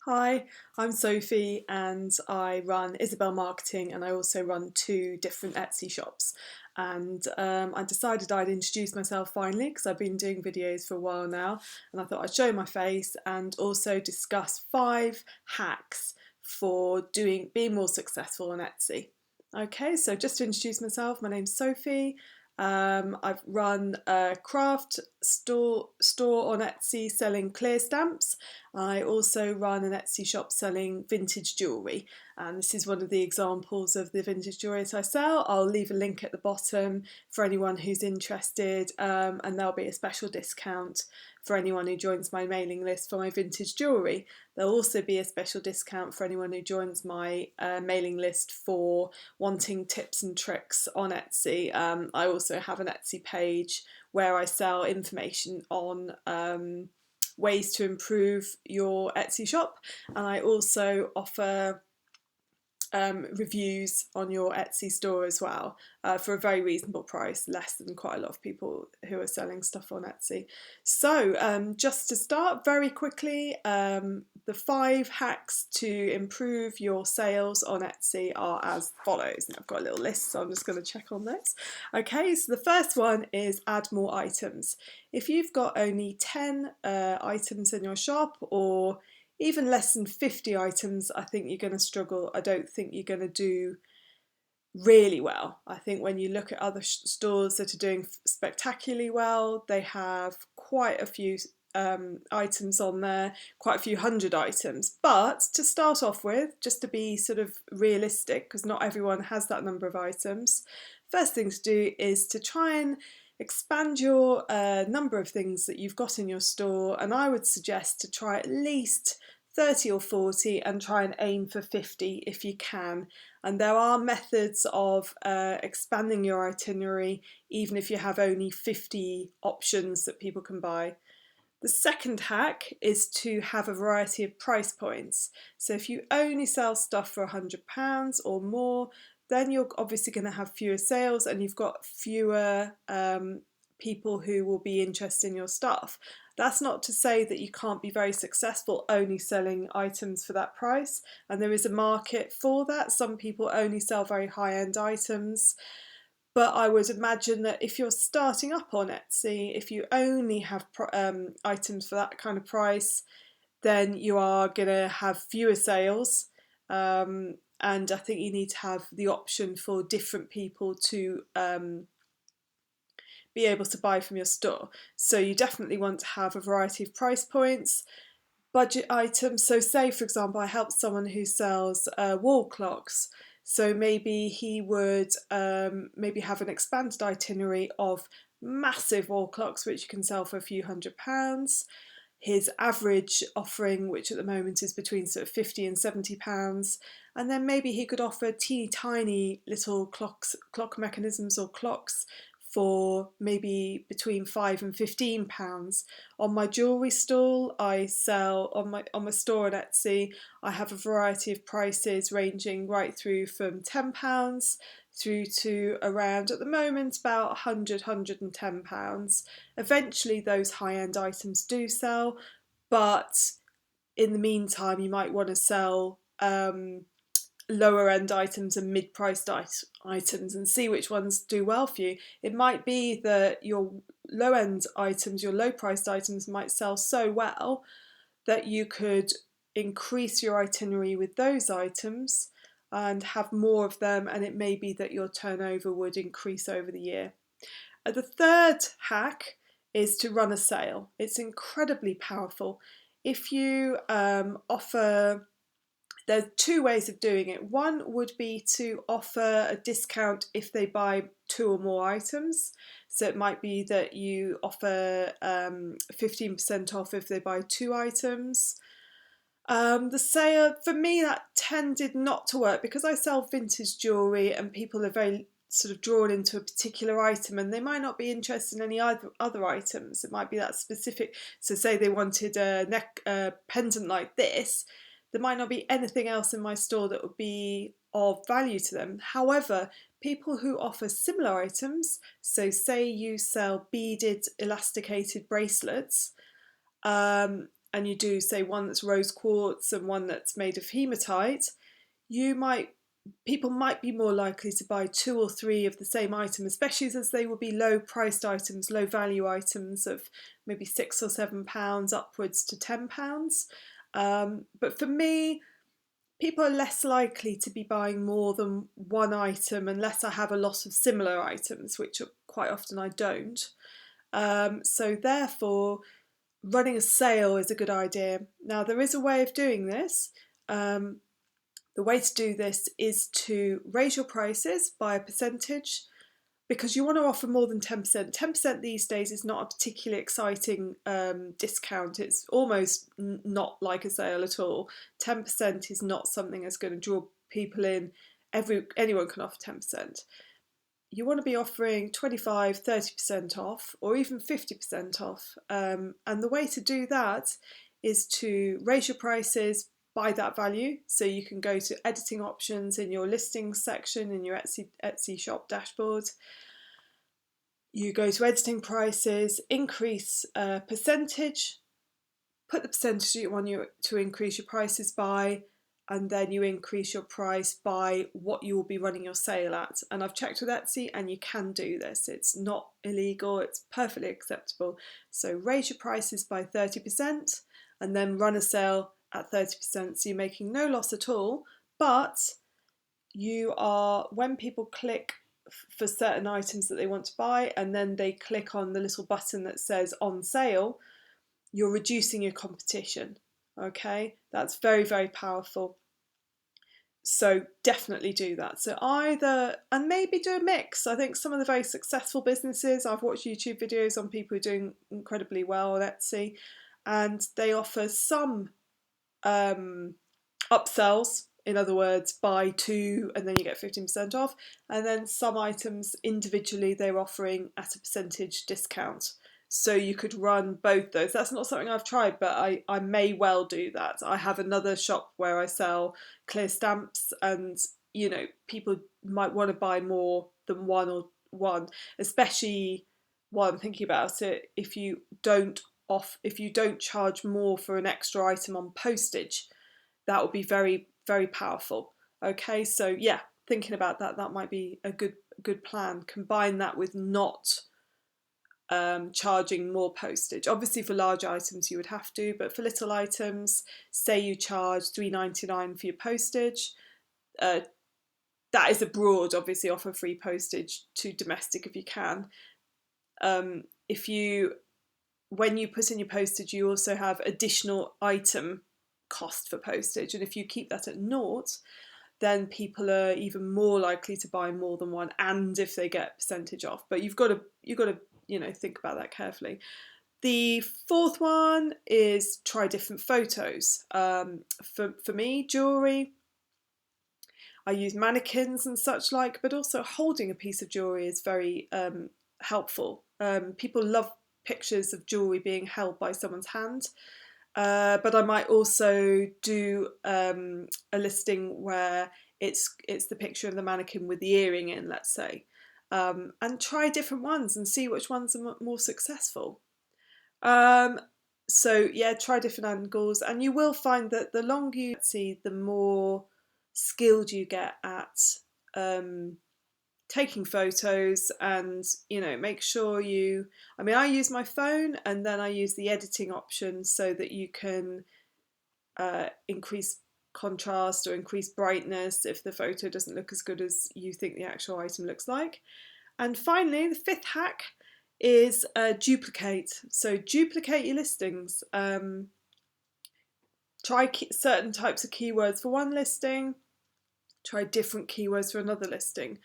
Hi, I'm Sophie and I run Isabel Marketing and I also run two different Etsy shops. And I decided I'd introduce myself finally because I've been doing videos for a while now and I thought I'd show my face and also discuss 5 hacks for being more successful on Etsy. Okay, so just to introduce myself, my name's Sophie. I've run a craft store on Etsy selling clear stamps. I also run an Etsy shop selling vintage jewellery, and this is one of the examples of the vintage jewellery that I sell. I'll leave a link at the bottom for anyone who's interested, and there'll be a special discount for anyone who joins my mailing list for my vintage jewellery. There'll also be a special discount for anyone who joins my mailing list for wanting tips and tricks on Etsy. I also have an Etsy page where I sell information on ways to improve your Etsy shop, and I also offer reviews on your Etsy store as well for a very reasonable price, less than quite a lot of people who are selling stuff on Etsy. So just to start very quickly, the 5 hacks to improve your sales on Etsy are as follows. Now I've got a little list, so I'm just going to check on this. Okay, so the first one is add more items. If you've got only 10 items in your shop, or even less than 50 items, I think you're going to struggle. I don't think you're going to do really well. I think when you look at other stores that are doing spectacularly well, they have quite a few items on there, quite a few hundred items. But to start off with, just to be sort of realistic, because not everyone has that number of items, first thing to do is to try and expand your number of things that you've got in your store, and I would suggest to try at least 30 or 40 and try and aim for 50 if you can. And there are methods of expanding your itinerary even if you have only 50 options that people can buy. The second hack is to have a variety of price points. So if you only sell stuff for £100 or more, then you're obviously going to have fewer sales and you've got fewer people who will be interested in your stuff. That's not to say that you can't be very successful only selling items for that price, and there is a market for that. Some people only sell very high-end items, but I would imagine that if you're starting up on Etsy, if you only have items for that kind of price, then you are going to have fewer sales. And I think you need to have the option for different people to be able to buy from your store. So you definitely want to have a variety of price points, budget items. So say, for example, I help someone who sells wall clocks. So maybe he would maybe have an expanded itinerary of massive wall clocks, which you can sell for a few £100s. His average offering, which at the moment is between sort of £50 and £70, and then maybe he could offer teeny tiny little clock mechanisms or clocks for maybe between £5 and £15. On my jewellery stall, I sell on my store on Etsy. I have a variety of prices ranging right through from £10 through to around, at the moment, about £100, £110. Eventually those high-end items do sell, but in the meantime you might want to sell lower end items and mid-priced items and see which ones do well for you. It might be that your low end items, your low priced items might sell so well that you could increase your itinerary with those items and have more of them, and it may be that your turnover would increase over the year. The third hack is to run a sale. It's incredibly powerful. If you offer There's 2 ways of doing it. One would be to offer a discount if they buy 2 or more items. So it might be that you offer 15% off if they buy 2 items. The sale, for me, that tended not to work because I sell vintage jewellery and people are very sort of drawn into a particular item and they might not be interested in any other items. It might be that specific. So say they wanted a pendant like this, there might not be anything else in my store that would be of value to them. However, people who offer similar items, so say you sell beaded elasticated bracelets, and you do say one that's rose quartz and one that's made of hematite, people might be more likely to buy 2 or 3 of the same item, especially as they will be low priced items, low value items of maybe £6 or £7 upwards to £10. But for me, people are less likely to be buying more than one item unless I have a lot of similar items, which quite often I don't. So therefore, running a sale is a good idea. Now, there is a way of doing this. The way to do this is to raise your prices by a percentage, because you want to offer more than 10%. 10% these days is not a particularly exciting discount. It's almost not like a sale at all. 10% is not something that's going to draw people in. Anyone can offer 10%. You want to be offering 25, 30% off, or even 50% off. And the way to do that is to raise your prices by that value. So you can go to editing options in your listings section in your Etsy shop dashboard. You go to editing prices, increase percentage, put the percentage you want to increase your prices by, and then you increase your price by what you will be running your sale at. And I've checked with Etsy and you can do this. It's not illegal, it's perfectly acceptable. So raise your prices by 30% and then run a sale at 30%, so you're making no loss at all, but when people click for certain items that they want to buy and then they click on the little button that says on sale, you're reducing your competition. Okay, that's very, very powerful. So definitely do that. So and maybe do a mix. I think some of the very successful businesses, I've watched YouTube videos on people who are doing incredibly well on Etsy, and they offer some upsells, in other words, buy 2 and then you get 15% off, and then some items individually they're offering at a percentage discount. So you could run both those. That's not something I've tried, but I may well do that. I have another shop where I sell clear stamps, and people might want to buy more than one, especially while I'm thinking about it, if you don't charge more for an extra item on postage, that would be very, very powerful. Okay, so yeah, thinking about that might be a good plan. Combine that with not charging more postage. Obviously for large items you would have to, but for little items, say you charge £3.99 for your postage, that is abroad, obviously offer free postage to domestic if you can. When you put in your postage, you also have additional item cost for postage, and if you keep that at naught, then people are even more likely to buy more than one, and if they get percentage off. But you've got to think about that carefully. The fourth one is try different photos. For me, jewellery, I use mannequins and such like, but also holding a piece of jewellery is very helpful. People love pictures of jewellery being held by someone's hand. But I might also do a listing where it's the picture of the mannequin with the earring in, let's say, and try different ones and see which ones are more successful. So yeah, try different angles, and you will find that the longer you see, the more skilled you get at taking photos, and make sure I use my phone and then I use the editing option so that you can increase contrast or increase brightness if the photo doesn't look as good as you think the actual item looks like. And finally, the fifth hack is duplicate. So duplicate your listings. Try certain types of keywords for one listing, try different keywords for another listing.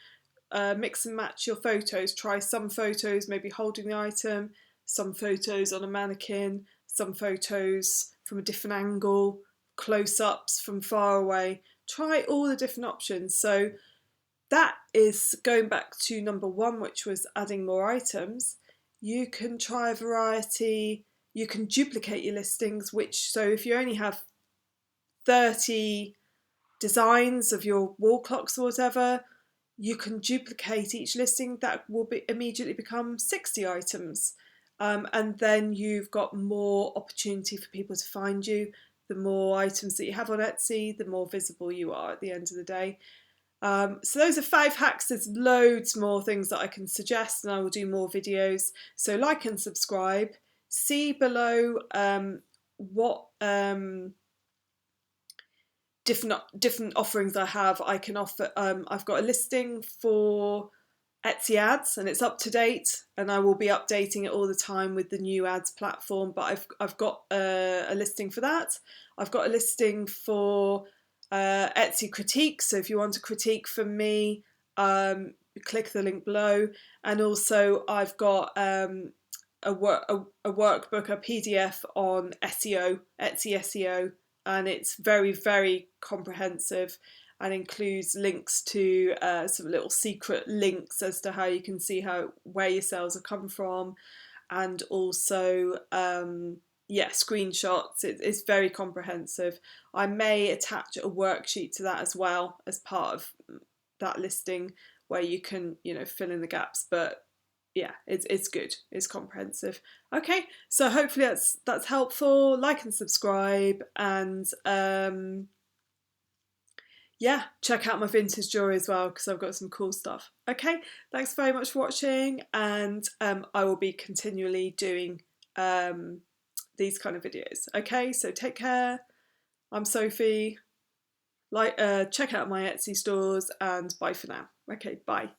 Mix and match your photos. Try some photos maybe holding the item, some photos on a mannequin, some photos from a different angle, close-ups from far away. Try all the different options. So that is going back to number 1, which was adding more items. You can try a variety. You can duplicate your listings, so if you only have 30 designs of your wall clocks or whatever, you can duplicate each listing. That will immediately become 60 items. And then you've got more opportunity for people to find you. The more items that you have on Etsy, the more visible you are at the end of the day. So those are 5 hacks. There's loads more things that I can suggest, and I will do more videos. So like and subscribe. See below what different offerings I have. I can offer. I've got a listing for Etsy ads, and it's up to date, and I will be updating it all the time with the new ads platform. But I've got a listing for that. I've got a listing for Etsy critiques. So if you want a critique from me, click the link below. And also I've got a workbook, a PDF on SEO, Etsy SEO, and it's very, very comprehensive and includes links to some little secret links as to how you can see where your sales have come from, and also screenshots. It's very comprehensive. I may attach a worksheet to that as well as part of that listing, where you can fill in the gaps, but yeah, it's good. It's comprehensive. Okay, so hopefully that's helpful. Like and subscribe, and yeah, check out my vintage jewelry as well, because I've got some cool stuff. Okay, thanks very much for watching, and I will be continually doing these kind of videos. Okay, so take care. I'm Sophie. Check out my Etsy stores, and bye for now. Okay, bye.